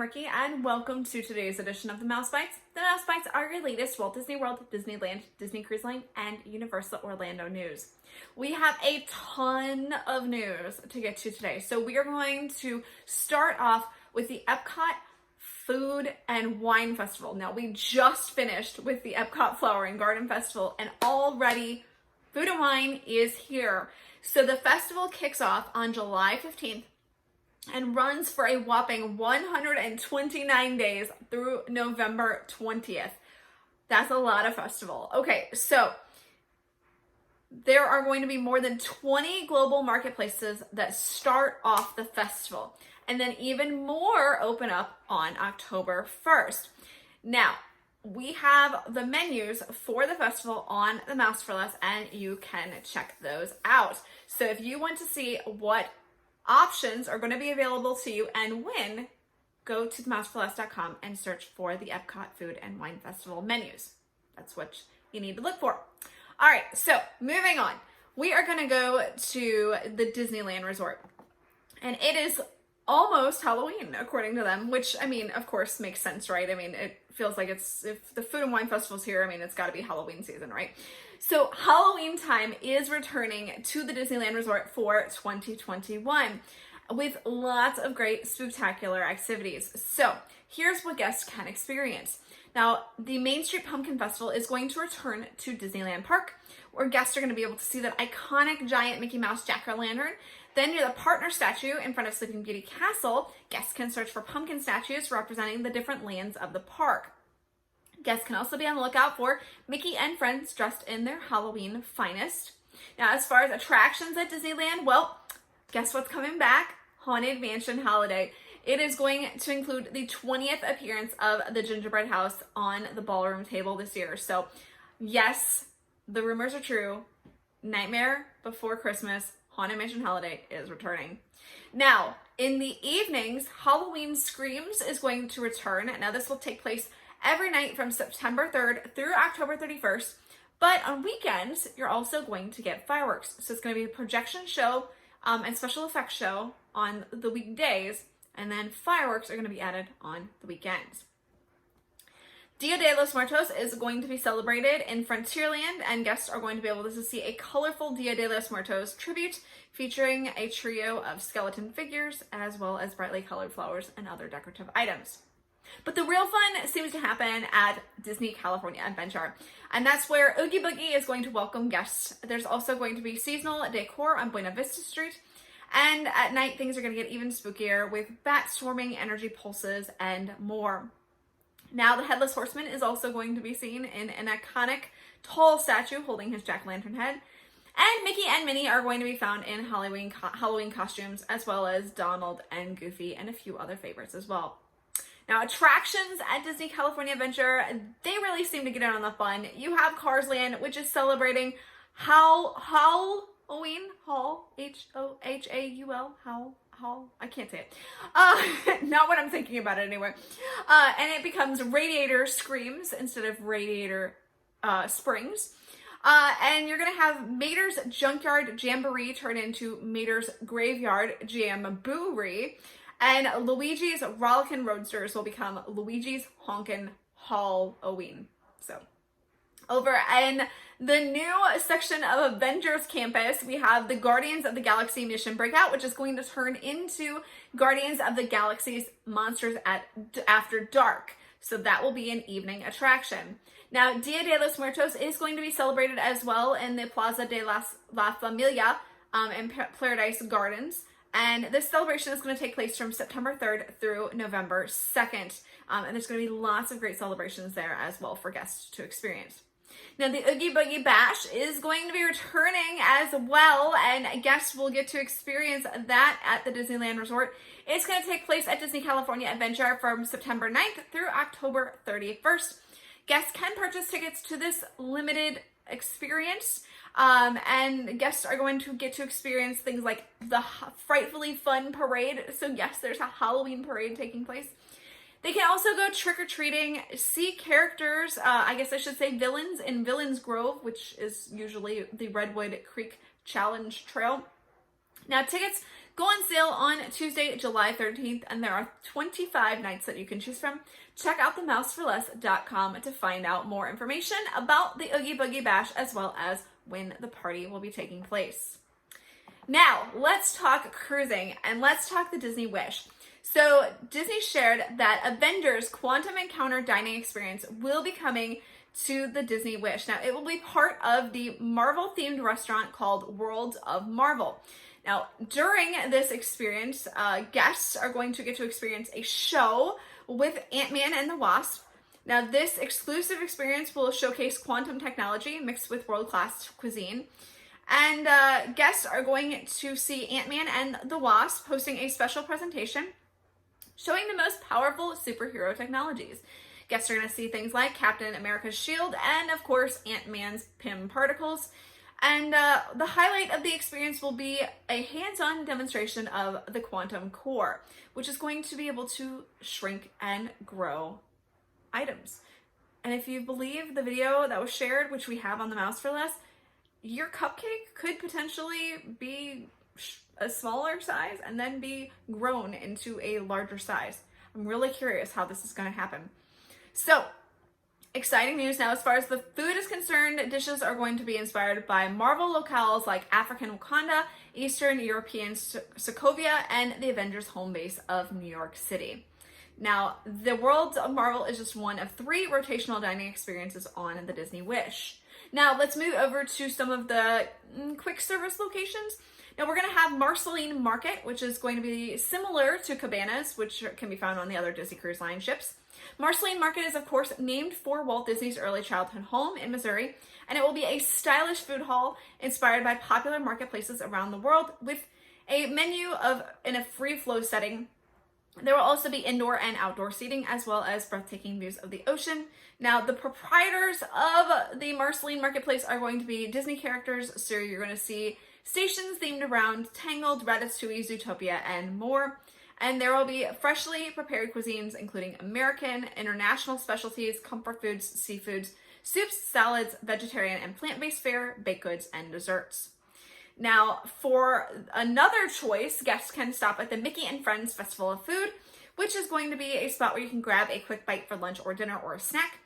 Ricky, and welcome to today's edition of the Mouse Bites. The Mouse Bites are your latest Walt Disney World, Disneyland, Disney Cruise Line, and Universal Orlando news. We have a ton of news to get to today, so we are going to start off with the Epcot Food and Wine Festival. Now, we just finished with the Epcot Flower and Garden Festival, and already Food and Wine is here. So the festival kicks off on July 15th and runs for a whopping 129 days through November 20th. That's a lot of festival. Okay, so there are going to be more than 20 global marketplaces that start off the festival, and then even more open up on October 1st. Now, we have the menus for the festival on the Mouse for Less, and you can check those out. So if you want to see what options are going to be available to you and when, go to themouseforless.com and search for the Epcot Food and Wine Festival menus. That's what you need to look for. All right, so moving on. We are going to go to the Disneyland Resort, and it is almost Halloween, according to them, which, I mean, of course, makes sense, right? I mean, it feels like if the Food and Wine Festival's here, I mean, it's got to be Halloween season, right? So Halloween time is returning to the Disneyland Resort for 2021 with lots of great spectacular activities. So here's what guests can experience. Now, the Main Street Pumpkin Festival is going to return to Disneyland Park, where guests are going to be able to see that iconic giant Mickey Mouse jack-o'-lantern. Then near the partner statue in front of Sleeping Beauty Castle, guests can search for pumpkin statues representing the different lands of the park. Guests can also be on the lookout for Mickey and friends dressed in their Halloween finest. Now, as far as attractions at Disneyland, well, guess what's coming back? Haunted Mansion Holiday. It is going to include the 20th appearance of the Gingerbread House on the ballroom table this year. So, yes, the rumors are true. Nightmare Before Christmas, Haunted Mansion Holiday is returning. Now, in the evenings, Halloween Screams is going to return. Now, this will take place every night from September 3rd through October 31st. But on weekends, you're also going to get fireworks. So it's going to be a projection show and special effects show on the weekdays. And then fireworks are going to be added on the weekends. Dia de los Muertos is going to be celebrated in Frontierland, and guests are going to be able to see a colorful Dia de los Muertos tribute featuring a trio of skeleton figures as well as brightly colored flowers and other decorative items. But the real fun seems to happen at Disney California Adventure, and that's where Oogie Boogie is going to welcome guests. There's also going to be seasonal decor on Buena Vista Street, and at night things are going to get even spookier with bat swarming, energy pulses, and more. Now, the Headless Horseman is also going to be seen in an iconic tall statue holding his jack-o'-lantern head. And Mickey and Minnie are going to be found in Halloween costumes, as well as Donald and Goofy and a few other favorites as well. Now, attractions at Disney California Adventure, they really seem to get in on the fun. You have Cars Land, which is celebrating Halloween, H-O-H-A-U-L, I can't say it. Not what I'm thinking about it anyway. And it becomes Radiator Screams instead of Radiator Springs. And you're going to have Mater's Junkyard Jamboree turn into Mater's Graveyard Jamboree. And Luigi's Rollickin' Roadsters will become Luigi's Honkin' Halloween. So, over in the new section of Avengers Campus, we have the Guardians of the Galaxy Mission Breakout, which is going to turn into Guardians of the Galaxy's Monsters After Dark. So that will be an evening attraction. Now, Dia de los Muertos is going to be celebrated as well in the Plaza de la Familia in Paradise Gardens. And this celebration is going to take place from September 3rd through November 2nd. And there's going to be lots of great celebrations there as well for guests to experience. Now, the Oogie Boogie Bash is going to be returning as well, and guests will get to experience that at the Disneyland Resort. It's going to take place at Disney California Adventure from September 9th through October 31st. Guests can purchase tickets to this limited experience, and guests are going to get to experience things like the Frightfully Fun Parade. So yes, there's a Halloween parade taking place. They can also go trick-or-treating, see characters, I guess I should say villains, in Villains Grove, which is usually the Redwood Creek Challenge Trail. Now, tickets go on sale on Tuesday, July 13th, and there are 25 nights that you can choose from. Check out themouseforless.com to find out more information about the Oogie Boogie Bash, as well as when the party will be taking place. Now, let's talk cruising, and let's talk the Disney Wish. So, Disney shared that Avengers Quantum Encounter dining experience will be coming to the Disney Wish. Now, it will be part of the Marvel-themed restaurant called Worlds of Marvel. Now, during this experience, guests are going to get to experience a show with Ant-Man and The Wasp. Now, this exclusive experience will showcase quantum technology mixed with world-class cuisine. And guests are going to see Ant-Man and The Wasp hosting a special presentation showing the most powerful superhero technologies. Guests are going to see things like Captain America's shield and, of course, Ant-Man's PIM particles. And the highlight of the experience will be a hands-on demonstration of the quantum core, which is going to be able to shrink and grow items. And if you believe the video that was shared, which we have on the Mouse for Less, your cupcake could potentially be a smaller size and then be grown into a larger size. I'm really curious how this is going to happen. So, exciting news now as far as the food is concerned. Dishes are going to be inspired by Marvel locales like African Wakanda, Eastern European Sokovia, and the Avengers home base of New York City. Now, the Worlds of Marvel is just one of 3 rotational dining experiences on the Disney Wish. Now, let's move over to some of the quick service locations. Now, we're going to have Marceline Market, which is going to be similar to Cabanas, which can be found on the other Disney Cruise Line ships. Marceline Market is, of course, named for Walt Disney's early childhood home in Missouri, and it will be a stylish food hall inspired by popular marketplaces around the world with a menu in a free flow setting. There will also be indoor and outdoor seating, as well as breathtaking views of the ocean. Now, the proprietors of the Marceline Marketplace are going to be Disney characters, so you're going to see stations themed around Tangled, Ratatouille, Zootopia, and more. And there will be freshly prepared cuisines, including American, international specialties, comfort foods, seafoods, soups, salads, vegetarian and plant-based fare, baked goods, and desserts. Now, for another choice, guests can stop at the Mickey and Friends Festival of Food, which is going to be a spot where you can grab a quick bite for lunch or dinner or a snack.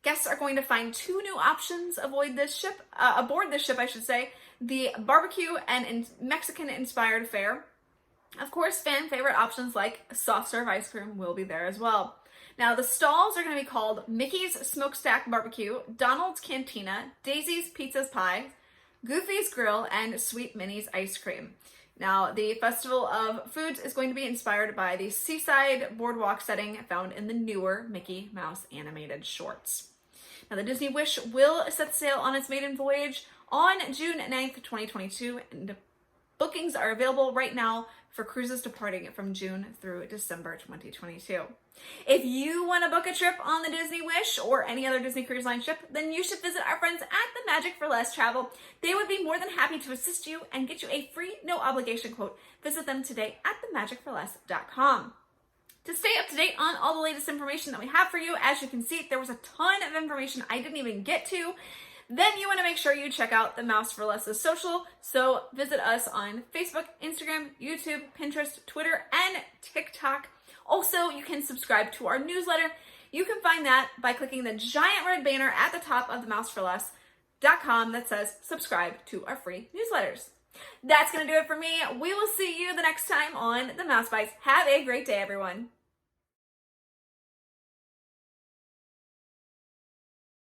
Guests are going to find 2 new options aboard this ship, the barbecue and Mexican-inspired fare. Of course, fan favorite options like soft serve ice cream will be there as well. Now, the stalls are going to be called Mickey's Smokestack Barbecue, Donald's Cantina, Daisy's Pizza's Pie, Goofy's Grill, and Sweet Minnie's Ice Cream. Now, the Festival of Foods is going to be inspired by the seaside boardwalk setting found in the newer Mickey Mouse animated shorts. Now, the Disney Wish will set sail on its maiden voyage on June 9th, 2022, and bookings are available right now for cruises departing from June through December 2022. If you want to book a trip on the Disney Wish or any other Disney Cruise Line ship, then you should visit our friends at the Magic for Less Travel. They would be more than happy to assist you and get you a free, no obligation quote. Visit them today at themagicforless.com. To stay up to date on all the latest information that we have for you, as you can see, there was a ton of information I didn't even get to. Then you want to make sure you check out the Mouse for Less's social. So visit us on Facebook, Instagram, YouTube, Pinterest, Twitter, and TikTok. Also, you can subscribe to our newsletter. You can find that by clicking the giant red banner at the top of the mouseforless.com that says subscribe to our free newsletters. That's going to do it for me. We will see you the next time on the Mouse Bites. Have a great day, everyone.